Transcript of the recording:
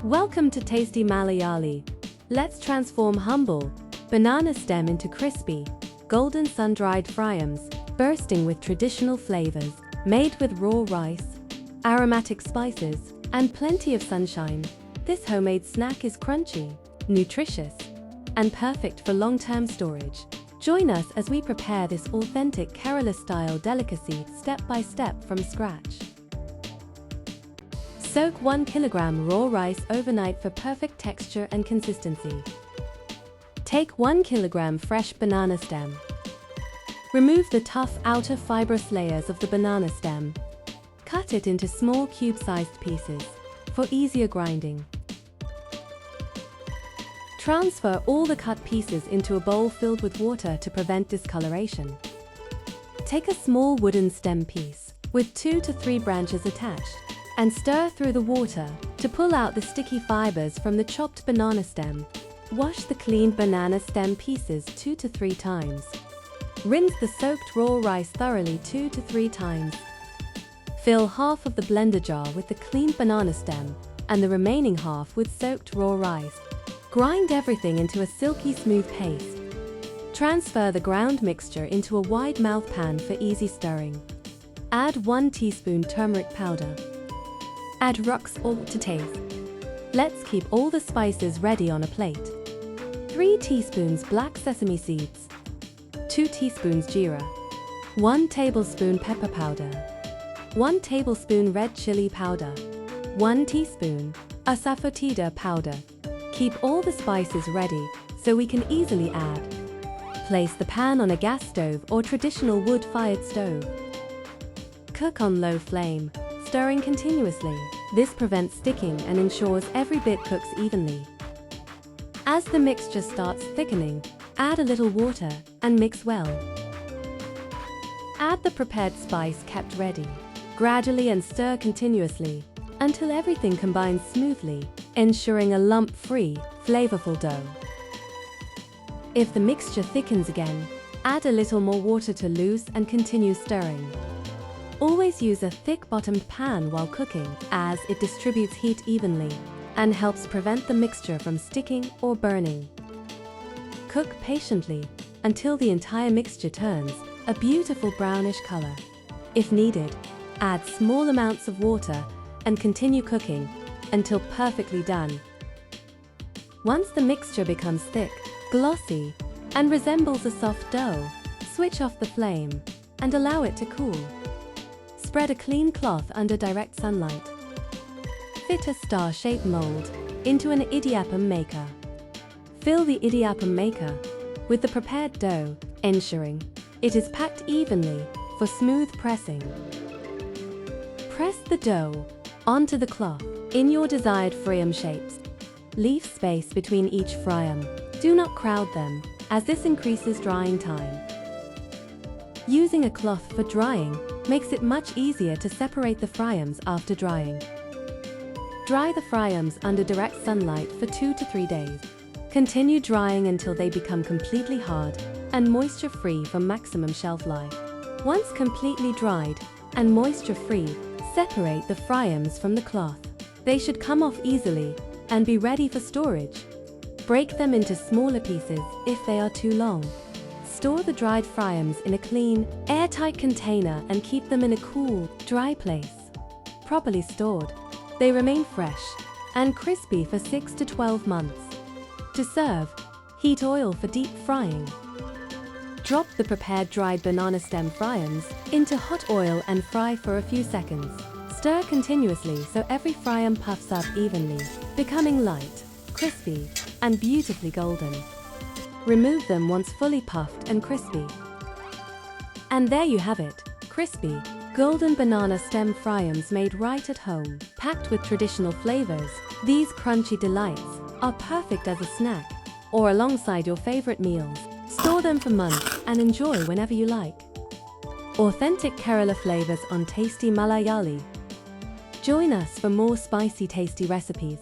Welcome to Tasty Malayali. Let's transform humble banana stem into crispy, golden sun-dried fryums, bursting with traditional flavors, made with raw rice, aromatic spices, and plenty of sunshine. This homemade snack is crunchy, nutritious, and perfect for long-term storage. Join us as we prepare this authentic Kerala-style delicacy step by step from scratch. Soak 1 kilogram raw rice overnight for perfect texture and consistency. Take 1 kilogram fresh banana stem. Remove the tough outer fibrous layers of the banana stem. Cut it into small cube-sized pieces for easier grinding. Transfer all the cut pieces into a bowl filled with water to prevent discoloration. Take a small wooden stem piece with 2 to 3 branches attached and stir through the water to pull out the sticky fibers from the chopped banana stem. Wash the cleaned banana stem pieces 2 to 3 times. Rinse the soaked raw rice thoroughly 2 to 3 times. Fill half of the blender jar with the cleaned banana stem and the remaining half with soaked raw rice. Grind everything into a silky smooth paste. Transfer the ground mixture into a wide mouth pan for easy stirring. Add 1 teaspoon turmeric powder. Add rock salt to taste. Let's keep all the spices ready on a plate. 3 teaspoons black sesame seeds, 2 teaspoons jeera, 1 tablespoon pepper powder, 1 tablespoon red chili powder, 1 teaspoon Asafetida powder. Keep all the spices ready so we can easily add. Place the pan on a gas stove or traditional wood-fired stove. Cook on low flame, stirring continuously. This prevents sticking and ensures every bit cooks evenly. As the mixture starts thickening, add a little water and mix well. Add the prepared spice kept ready, gradually and stir continuously until everything combines smoothly, ensuring a lump-free, flavorful dough. If the mixture thickens again, add a little more water to loose and continue stirring. Always use a thick-bottomed pan while cooking, as it distributes heat evenly and helps prevent the mixture from sticking or burning. Cook patiently until the entire mixture turns a beautiful brownish color. If needed, add small amounts of water and continue cooking until perfectly done. Once the mixture becomes thick, glossy, and resembles a soft dough, switch off the flame and allow it to cool. Spread a clean cloth under direct sunlight. Fit a star-shaped mold into an idiyappam maker. Fill the idiyappam maker with the prepared dough, ensuring it is packed evenly for smooth pressing. Press the dough onto the cloth in your desired fryum shapes. Leave space between each fryum. Do not crowd them, as this increases drying time. Using a cloth for drying makes it much easier to separate the fryums after drying. Dry the fryums under direct sunlight for 2 to 3 days. Continue drying until they become completely hard and moisture-free for maximum shelf life. Once completely dried and moisture-free, separate the fryums from the cloth. They should come off easily and be ready for storage. Break them into smaller pieces if they are too long. Store the dried fryums in a clean, airtight container and keep them in a cool, dry place. Properly stored, they remain fresh and crispy for 6 to 12 months. To serve, heat oil for deep frying. Drop the prepared dried banana stem fryums into hot oil and fry for a few seconds. Stir continuously so every fryum puffs up evenly, becoming light, crispy, and beautifully golden. Remove them once fully puffed and crispy. And there you have it, crispy, golden banana stem fryums made right at home. Packed with traditional flavors, these crunchy delights are perfect as a snack or alongside your favorite meals. Store them for months and enjoy whenever you like. Authentic Kerala flavors on Tasty Malayali. Join us for more spicy, tasty recipes.